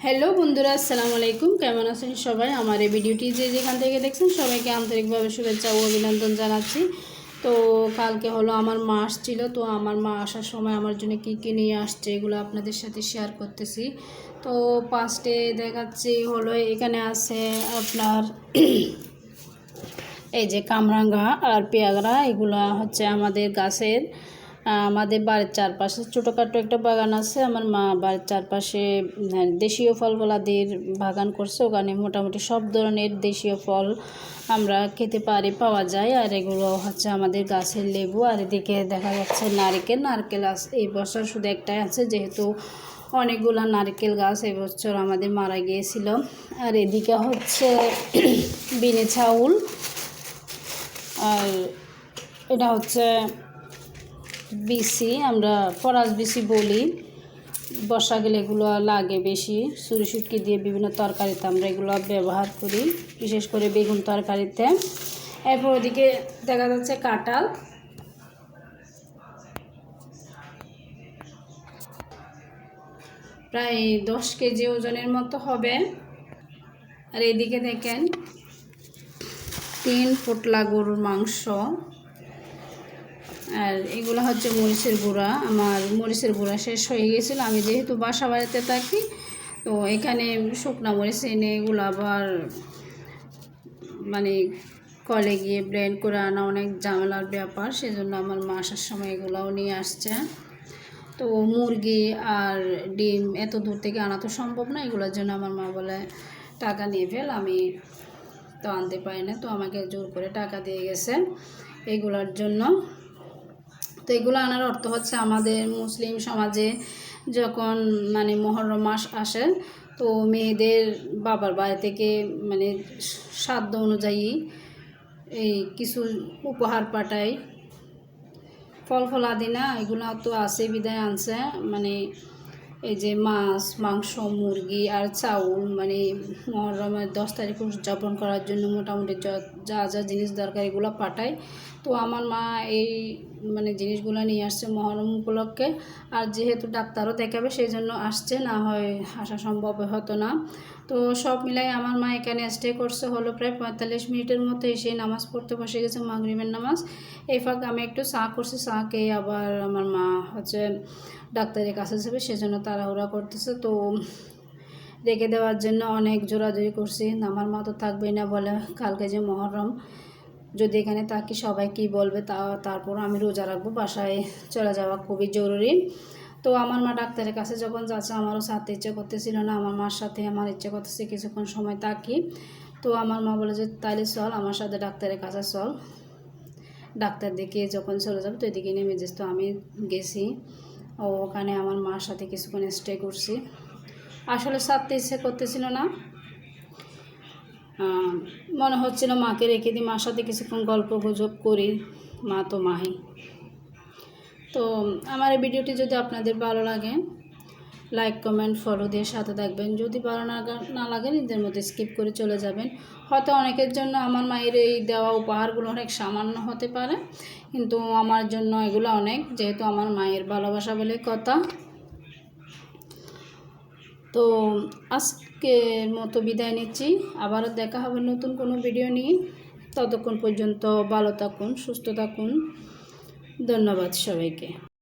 Hello বন্ধুরা, আসসালামু আলাইকুম। কেমন আছেন সবাই? আমার এই ভিডিওটি যেখান থেকে দেখছেন সবাইকে আন্তরিকভাবে শুভেচ্ছা ও অভিনন্দন জানাচ্ছি। তো কালকে হলো আমার মা আসছিল। তো আমার মা আসার সময় আমার জন্য কী নিয়ে আসছে এগুলো আপনাদের সাথে শেয়ার করতেছি। তো ফার্স্টে দেখাচ্ছি হলো এখানে আছে আপনার এই যে কামরাঙ্গা আর পেয়ারা, এগুলা হচ্ছে আমাদের গাছের। আমাদের বাড়ির চারপাশে ছোটোখাটো একটা বাগান আছে। আমার মা বাড়ির চারপাশে দেশীয় ফলাদির বাগান করছে। ওখানে মোটামুটি সব ধরনের দেশীয় ফল আমরা খেতে পারি, পাওয়া যায়। আর এগুলো হচ্ছে আমাদের গাছের লেবু। আর এদিকে দেখা যাচ্ছে নারকেল আছে। এই বছর শুধু একটাই আছে, যেহেতু অনেকগুলো নারকেল গাছ এবছর আমাদের মারা গিয়েছিল। আর এদিকে হচ্ছে বিনে চাউল, আর এটা হচ্ছে বিসি, আমরা ফরাস বিসি বলি। বর্ষা গেলে এগুলো লাগে বেশি, ছুরি শুটকি দিয়ে বিভিন্ন তরকারিতে আমরা এগুলো ব্যবহার করি, বিশেষ করে বেগুন তরকারিতে। এরপর ওদিকে দেখা যাচ্ছে কাঁঠাল, প্রায় 10 কেজি ওজনের মতো হবে। আর এইদিকে দেখেন 3 পোটলা গরুর মাংস। আর এগুলো হচ্ছে মরিচের গুঁড়া। আমার মরিচের গুঁড়া শেষ হয়ে গিয়েছিল। আমি যেহেতু বাসা বাড়িতে থাকি, তো এখানে শুকনো মরিচ এনে এগুলো আবার মানে কলে গিয়ে ব্লেন্ড করে আনা অনেক ঝামেলার ব্যাপার। সেজন্য আমার মা আসার সময় এগুলোও নিয়ে আসছে। তো মুরগি আর ডিম এত দূর থেকে আনা তো সম্ভব না, এগুলোর জন্য আমার মা বলে টাকা নিয়ে ফেল, আমি তো আনতে পারি না। তো আমাকে জোর করে টাকা দিয়ে গেছে এগুলোর জন্য। তো এগুলো আনার অর্থ হচ্ছে আমাদের মুসলিম সমাজে যখন মহরম মাস আসে, তো মেয়েদের বাবার বাড়ি থেকে সাধ্য অনুযায়ী এই কিছু উপহার পাঠায়। ফলাদি না, এগুলো তো আছে বিদায় আনছে। এই যে মাছ, মাংস, মুরগি আর চাউল, মহরমের 10 তারিখ উদযাপন করার জন্য মোটামুটি যা যা জিনিস দরকার এগুলো পাঠায়। তো আমার মা এই জিনিসগুলো নিয়ে আসছে মহরম উপলক্ষে। আর যেহেতু ডাক্তারও দেখাবে সেই জন্য আসছে, না হয় আসা সম্ভব হতো না। তো সব মিলাই আমার মা এখানে স্টে করছে হলো প্রায় 45 মিনিটের মতো। এসে নামাজ পড়তে বসে গেছে, মাগরিবের নামাজ। এই ফাঁকে আমি একটু চা করছি, চা খেয়ে আবার আমার মা হচ্ছে ডাক্তারের কাছে যাবে, সেজন্য তাড়াহুড়া করতেছে। তো রেখে দেওয়ার জন্য অনেক জোরাজোরি করছি। আমার মা তো থাকবেই না, বলে কালকে যে মহরম, যদি এখানে থাকি সবাই কি বলবে, তারপর আমি রোজা রাখবো, বাসায় চলে যাওয়া খুবই জরুরি। তো আমার মা ডাক্তারের কাছে যখন যাচ্ছে, আমারও সাথে ইচ্ছে করতেছিল না। আমার মার সাথে আমার ইচ্ছে করতেছে কিছুক্ষণ সময় থাকি। তো আমার মা বলে যে তাইলে চল আমার সাথে ডাক্তারের কাছে চল, ডাক্তার দেখিয়ে যখন চলে যাবে তো এদিকে নেমে যাস। তো আমি গেছি, ওখানে আমার মার সাথে কিছুক্ষণ স্টে করছি। আসলে ছাড়তে ইচ্ছে করতেছিল না, মনে হচ্ছিল মাকে রেখে দিই, মার সাথে কিছুক্ষণ গল্প গুজব করি, মা তো মাই। তো আমার এই ভিডিওটি যদি আপনাদের ভালো লাগে, লাইক কমেন্ট ফলো দিয়ে সাথে থাকবেন। যদি ভালো না লাগে নিজের মধ্যে স্কিপ করে চলে যাবেন। হয়তো অনেকের জন্য আমার মায়ের এই দেওয়া উপহারগুলো অনেক সামান্য হতে পারে, কিন্তু আমার জন্য এগুলো অনেক, যেহেতু আমার মায়ের ভালোবাসা বলে কথা। তো আজকের মতো বিদায় নিচ্ছি, আবারও দেখা হবে নতুন কোনো ভিডিও নিয়ে। ততক্ষণ পর্যন্ত ভালো থাকুন, সুস্থ থাকুন। ধন্যবাদ সবাইকে।